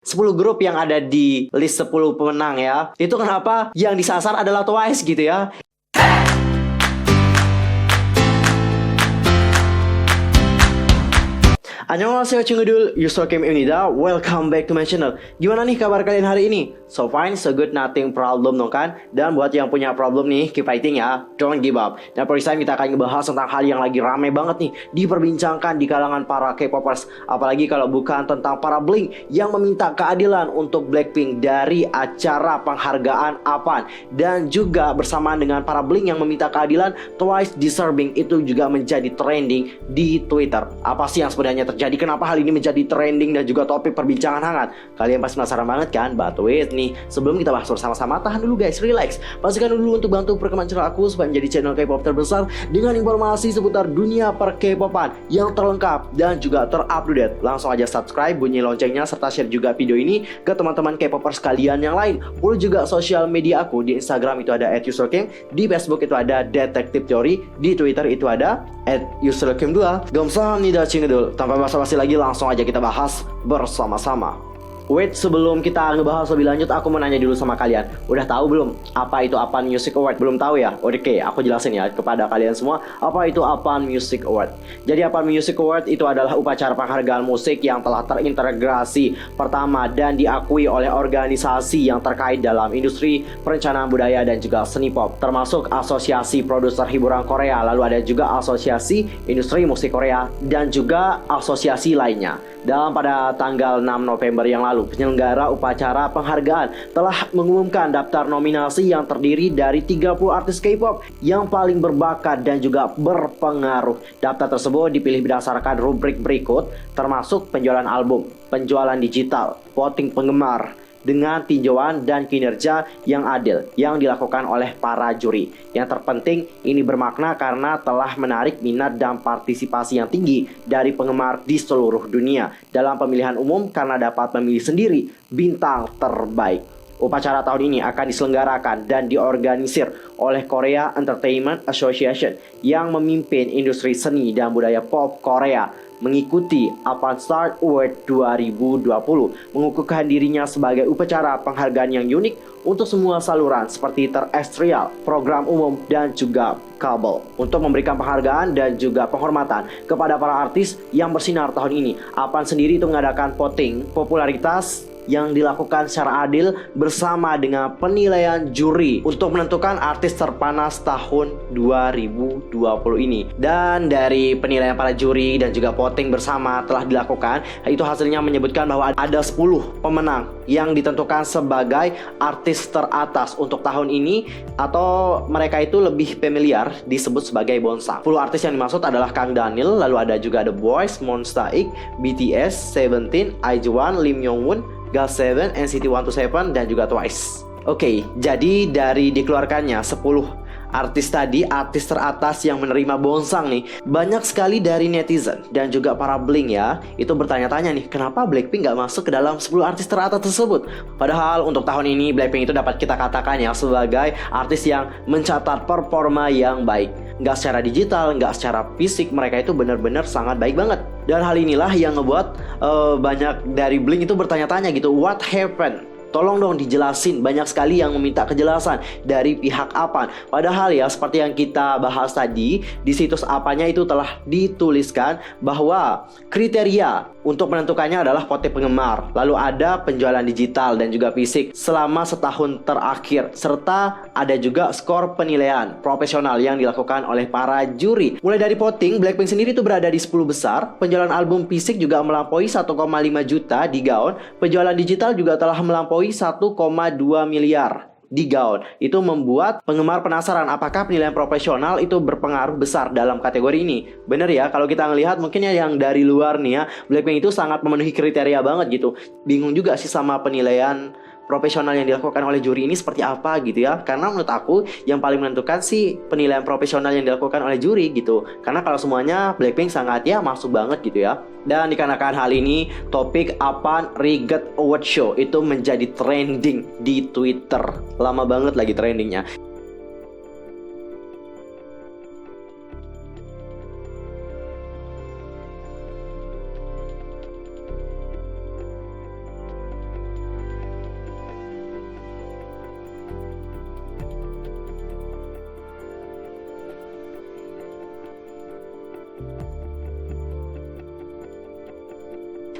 10 grup yang ada di list 10 pemenang ya. Itu kenapa yang disasar adalah Twice gitu ya. Annyeonghaseyo Chungudul, Yusokim Imnida, welcome back to my channel. Gimana nih kabar kalian hari ini? So fine, so good, nothing problem dong kan? Dan buat yang punya problem nih, keep fighting ya, don't give up. Dan for this time kita akan ngebahas tentang hal yang lagi rame banget nih diperbincangkan di kalangan para K-popers. Apalagi kalau bukan tentang para Blink yang meminta keadilan untuk Blackpink dari acara penghargaan APAN. Dan juga bersamaan dengan para Blink yang meminta keadilan, Twice Deserving itu juga menjadi trending di Twitter. Apa sih yang sebenarnya terjadi? Kenapa hal ini menjadi trending dan juga topik perbincangan hangat? Kalian pasti penasaran banget kan? But wait nih, sebelum kita bahas bersama-sama, tahan dulu guys, relax. Pastikan dulu untuk bantu perkembangan channel aku supaya menjadi channel K-pop terbesar dengan informasi seputar dunia per K-popan yang terlengkap dan juga terupdate. Langsung aja subscribe, bunyi loncengnya, serta share juga video ini ke teman-teman K-popers kalian yang lain. Follow juga sosial media aku. Di Instagram itu ada @yusokim, di Facebook itu ada Detektif Teori, di Twitter itu ada @yusokim2. Gamsahamnida Chingedul. Tanpa basa-basi lagi, langsung aja kita bahas bersama-sama. Wait, sebelum kita ngebahas lebih lanjut, aku mau nanya dulu sama kalian. Udah tahu belum apa itu APAN Music Award? Belum tahu ya? Oke, aku jelasin ya kepada kalian semua apa itu APAN Music Award. Jadi APAN Music Award itu adalah upacara penghargaan musik yang telah terintegrasi pertama dan diakui oleh organisasi yang terkait dalam industri perencanaan budaya dan juga seni pop, termasuk Asosiasi Produser Hiburan Korea, lalu ada juga Asosiasi Industri Musik Korea dan juga asosiasi lainnya. Dan pada tanggal 6 November yang lalu, penyelenggara upacara penghargaan telah mengumumkan daftar nominasi yang terdiri dari 30 artis K-pop yang paling berbakat dan juga berpengaruh. Daftar tersebut dipilih berdasarkan rubrik berikut, termasuk penjualan album, penjualan digital, voting penggemar, dengan tinjauan dan kinerja yang adil yang dilakukan oleh para juri. Yang terpenting, ini bermakna karena telah menarik minat dan partisipasi yang tinggi dari penggemar di seluruh dunia dalam pemilihan umum karena dapat memilih sendiri bintang terbaik. Upacara tahun ini akan diselenggarakan dan diorganisir oleh Korea Entertainment Association yang memimpin industri seni dan budaya pop Korea, mengikuti APAN Star Award 2020, mengukuhkan dirinya sebagai upacara penghargaan yang unik untuk semua saluran seperti terestrial, program umum, dan juga kabel, untuk memberikan penghargaan dan juga penghormatan kepada para artis yang bersinar tahun ini. APAN sendiri itu mengadakan voting popularitas yang dilakukan secara adil bersama dengan penilaian juri untuk menentukan artis terpanas tahun 2020 ini. Dan dari penilaian para juri dan juga voting bersama telah dilakukan, itu hasilnya menyebutkan bahwa ada 10 pemenang yang ditentukan sebagai artis teratas untuk tahun ini, atau mereka itu lebih familiar disebut sebagai Bonsang. 10 artis yang dimaksud adalah Kang Daniel, lalu ada juga The Boys, Monsta X, BTS, Seventeen, IZ*ONE, Lim Young-won, GOT7, NCT 127, dan juga Twice. Oke, jadi dari dikeluarkannya 10 artis tadi, artis teratas yang menerima Bonsang nih, banyak sekali dari netizen dan juga para Blink ya, itu bertanya-tanya nih, kenapa Blackpink gak masuk ke dalam 10 artis teratas tersebut? Padahal untuk tahun ini Blackpink itu dapat kita katakan ya sebagai artis yang mencatat performa yang baik. Nggak secara digital, nggak secara fisik, mereka itu benar-benar sangat baik banget. Dan hal inilah yang ngebuat banyak dari Blink itu bertanya-tanya gitu, what happened? Tolong dong dijelasin, banyak sekali yang meminta kejelasan dari pihak APAN. Padahal ya seperti yang kita bahas tadi, di situs APAN-nya itu telah dituliskan bahwa kriteria untuk menentukannya adalah voting penggemar, lalu ada penjualan digital dan juga fisik selama setahun terakhir, serta ada juga skor penilaian profesional yang dilakukan oleh para juri. Mulai dari voting, Blackpink sendiri itu berada di 10 besar, penjualan album fisik juga melampaui 1,5 juta di gaun, penjualan digital juga telah melampaui 1,2 miliar di gaun. Itu membuat penggemar penasaran apakah penilaian profesional itu berpengaruh besar dalam kategori ini. Bener ya, kalau kita ngelihat mungkin ya yang dari luar nih ya, Blackpink itu sangat memenuhi kriteria banget gitu. Bingung juga sih sama penilaian profesional yang dilakukan oleh juri ini seperti apa gitu ya. Karena menurut aku yang paling menentukan sih penilaian profesional yang dilakukan oleh juri gitu. Karena kalau semuanya Blackpink sangat ya masuk banget gitu ya. Dan dikarenakan hal ini, topik APAN Riget Award Show itu menjadi trending di Twitter. Lama banget lagi trendingnya.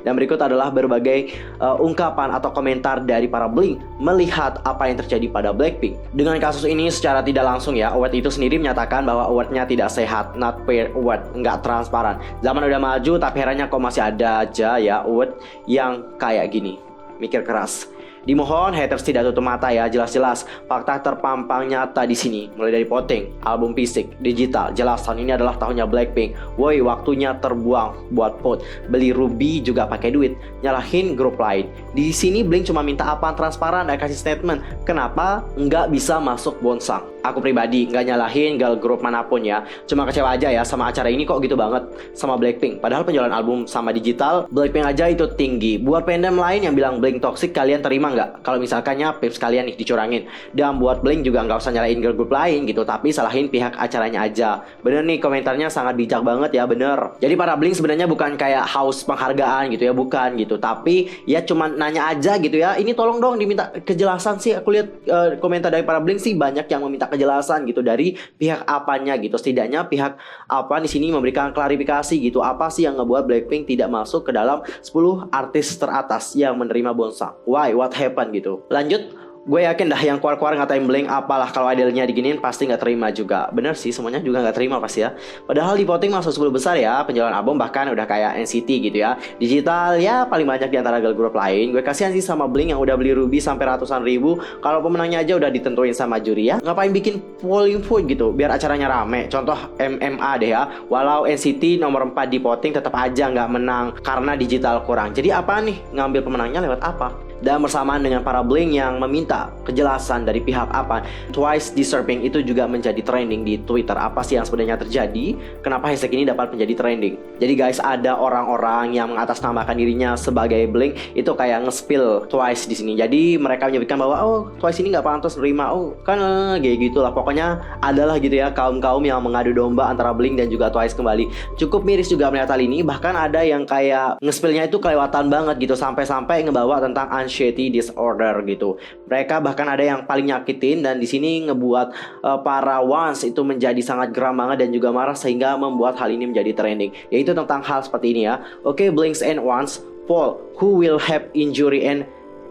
Dan berikut adalah berbagai ungkapan atau komentar dari para Blink melihat apa yang terjadi pada Blackpink. Dengan kasus ini secara tidak langsung ya, award itu sendiri menyatakan bahwa awardnya tidak sehat, not fair award, nggak transparan. Zaman udah maju tapi herannya kok masih ada aja ya award yang kayak gini. Mikir keras. Dimohon haters tidak tutup mata ya, jelas-jelas fakta terpampang nyata di sini. Mulai dari voting, album fisik, digital, jelas tahun ini adalah tahunnya Blackpink. Woi, waktunya terbuang buat vote. Beli Ruby juga pakai duit, nyalahin grup lain. Di sini Blink cuma minta apa transparan dan kasih statement. Kenapa nggak bisa masuk Bonsang? Aku pribadi nggak nyalahin girl group manapun ya, cuma kecewa aja ya sama acara ini kok gitu banget sama Blackpink. Padahal penjualan album sama digital Blackpink aja itu tinggi. Buat fandom lain yang bilang Blink toxic, kalian terima nggak kalau misalkannya pips kalian nih dicurangin? Dan buat Blink juga nggak usah nyalain girl group lain gitu, tapi salahin pihak acaranya aja. Bener nih, komentarnya sangat bijak banget ya, bener. Jadi para Blink sebenarnya bukan kayak haus penghargaan gitu ya, bukan gitu, tapi ya cuma nanya aja gitu ya, ini tolong dong diminta kejelasan sih. Aku lihat komentar dari para Blink sih banyak yang meminta kejelasan gitu dari pihak apanya gitu. Setidaknya pihak apa di sini memberikan klarifikasi gitu, apa sih yang ngebuat Blackpink tidak masuk ke dalam 10 artis teratas yang menerima Bonsang. Why? What happened gitu. Lanjut. Gue yakin dah yang keluar-keluar ngatain Blink apalah kalau idolnya diginiin pasti nggak terima juga. Bener sih, semuanya juga nggak terima pasti ya. Padahal di voting masuk 10 besar ya, penjualan album bahkan udah kayak NCT gitu ya. Digital ya paling banyak di antara girl group lain. Gue kasihan sih sama Blink yang udah beli Ruby sampai ratusan ribu. Kalau pemenangnya aja udah ditentuin sama juri ya. Ngapain bikin polling vote gitu biar acaranya rame. Contoh MMA deh ya. Walau NCT nomor 4 di voting tetap aja nggak menang karena digital kurang. Jadi apa nih, ngambil pemenangnya lewat apa? Dan bersamaan dengan para Blink yang meminta kejelasan dari pihak apa, Twice Deserving itu juga menjadi trending di Twitter. Apa sih yang sebenarnya terjadi? Kenapa hashtag ini dapat menjadi trending? Jadi guys, ada orang-orang yang mengatasnamakan dirinya sebagai Blink itu kayak nge-spill Twice di sini. Jadi mereka menyebutkan bahwa oh Twice ini nggak pantas nerima, oh kan kayak gitulah. Pokoknya adalah gitu ya kaum-kaum yang mengadu domba antara Blink dan juga Twice kembali. Cukup miris juga melihat hal ini. Bahkan ada yang kayak nge-spillnya itu kelewatan banget gitu, sampai-sampai ngebawa tentang anxiety disorder gitu. Mereka bahkan ada yang paling nyakitin, dan di sini ngebuat para ones itu menjadi sangat geram banget dan juga marah sehingga membuat hal ini menjadi trending. Yaitu tentang hal seperti ini ya. Oke, Blinks and ones poll who will have injury and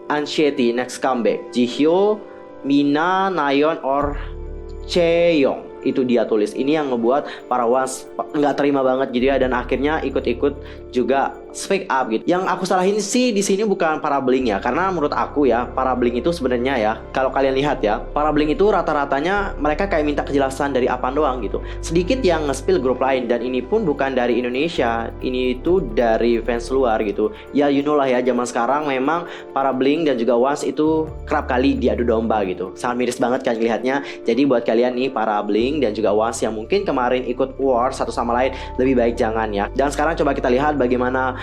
anxiety next comeback, Jihyo, Mina, Nayeon or Chaeyoung. Itu dia tulis. Ini yang ngebuat para ones nggak terima banget gitu ya, dan akhirnya ikut-ikut juga speak up gitu. Yang aku salahin sih di sini bukan para Blink ya, karena menurut aku ya para Blink itu sebenarnya ya, kalau kalian lihat ya, para Blink itu rata-ratanya mereka kayak minta kejelasan dari Apan doang gitu. Sedikit yang nge-spill grup lain, dan ini pun bukan dari Indonesia, ini itu dari fans luar gitu. Ya you know lah ya, zaman sekarang memang para Blink dan juga ones itu kerap kali diadu domba gitu. Sangat miris banget kan lihatnya. Jadi buat kalian nih para Blink dan juga ones yang mungkin kemarin ikut war satu sama lain, lebih baik jangan ya. Dan sekarang coba kita lihat bagaimana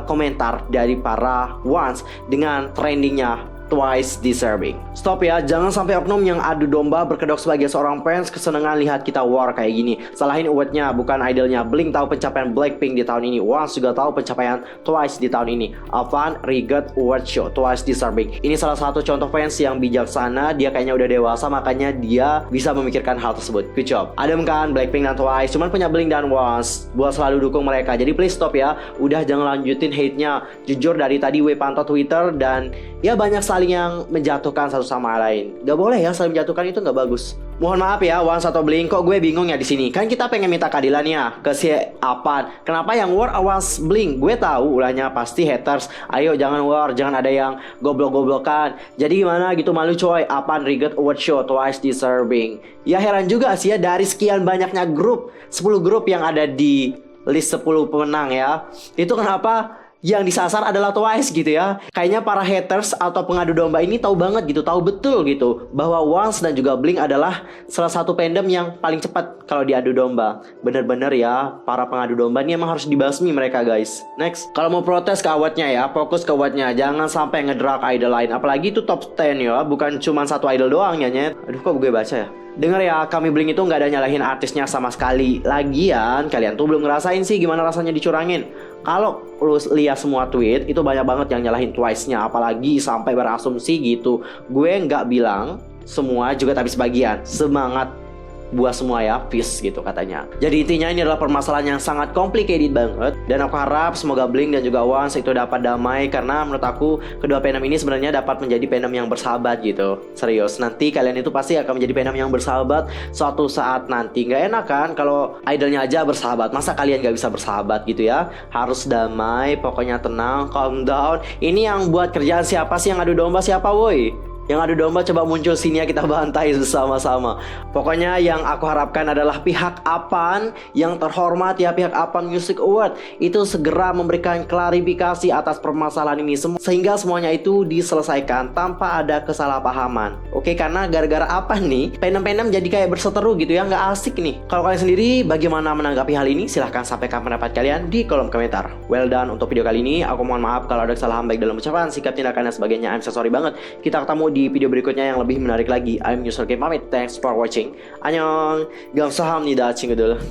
komentar dari para ones dengan trendingnya Twice Deserving. Stop ya, jangan sampai oknum yang adu domba berkedok sebagai seorang fans kesenangan lihat kita war kayak gini. Salahin awardnya, bukan idolnya. Blink tahu pencapaian Blackpink di tahun ini, Ones juga tahu pencapaian Twice di tahun ini. Avan Riget Award Show, Twice Deserving. Ini salah satu contoh fans yang bijaksana. Dia kayaknya udah dewasa, makanya dia bisa memikirkan hal tersebut. Good job. Adem kan Blackpink dan Twice, cuman punya Blink dan Ones buat selalu dukung mereka. Jadi please stop ya, udah jangan lanjutin hate-nya. Jujur dari tadi gue pantau Twitter dan ya banyak saling yang menjatuhkan satu sama lain. Gak boleh ya, saling menjatuhkan itu gak bagus. Mohon maaf ya Ones atau Blink, kok gue bingung ya di sini. Kan kita pengen minta keadilan ya ke si Apan. Kenapa yang war Ones Blink? Gue tahu ulahnya pasti haters. Ayo jangan war, jangan ada yang goblok-goblokan. Jadi gimana gitu, malu coy. Apan Riget Award Show, Twice Deserving. Ya heran juga sih ya, dari sekian banyaknya grup, 10 grup yang ada di list 10 pemenang ya, itu kenapa yang disasar adalah Twice gitu ya. Kayaknya para haters atau pengadu domba ini tahu banget gitu, tahu betul gitu bahwa Ones dan juga Blink adalah salah satu fandom yang paling cepat kalau diadu domba. Bener-bener ya, para pengadu domba ini emang harus dibasmi mereka guys. Next, kalau mau protes ke awardnya ya, fokus ke awardnya, jangan sampai ngedrag idol lain. Apalagi itu top 10 ya, bukan cuma satu idol doang ya nyet. Aduh kok gue baca ya. Dengar ya, kami Blink itu nggak ada nyalahin artisnya sama sekali. Lagian kalian tuh belum ngerasain sih gimana rasanya dicurangin. Kalau lu lihat semua tweet itu banyak banget yang nyalahin Twice-nya, apalagi sampai berasumsi gitu. Gue nggak bilang semua juga, tapi sebagian. Semangat buah semua ya, peace gitu katanya. Jadi intinya ini adalah permasalahan yang sangat complicated banget, dan aku harap semoga Blink dan juga Once itu dapat damai, karena menurut aku kedua fandom ini sebenarnya dapat menjadi fandom yang bersahabat gitu. Serius, nanti kalian itu pasti akan menjadi fandom yang bersahabat suatu saat nanti. Nggak enak kan kalau idolnya aja bersahabat, masa kalian nggak bisa bersahabat gitu ya? Harus damai, pokoknya tenang, calm down. Ini yang buat kerjaan siapa sih, yang adu domba siapa woi? Yang adu domba coba muncul sini ya, kita bantai bersama-sama. Pokoknya yang aku harapkan adalah pihak APAN yang terhormat ya, pihak APAN Music Award itu segera memberikan klarifikasi atas permasalahan ini sehingga semuanya itu diselesaikan tanpa ada kesalahpahaman. Oke, karena gara-gara apa nih fandom-fandom jadi kayak berseteru gitu ya, nggak asik nih. Kalau kalian sendiri bagaimana menanggapi hal ini? Silahkan sampaikan pendapat kalian di kolom komentar. Well done untuk video kali ini. Aku mohon maaf kalau ada kesalahan baik dalam ucapan, sikap, tindakan dan sebagainya. I'm so sorry banget. Kita ketemu di video berikutnya yang lebih menarik lagi. I'm Yusuf Game pamit. Thanks for watching. Annyeong. Gamsahamnida 친구들.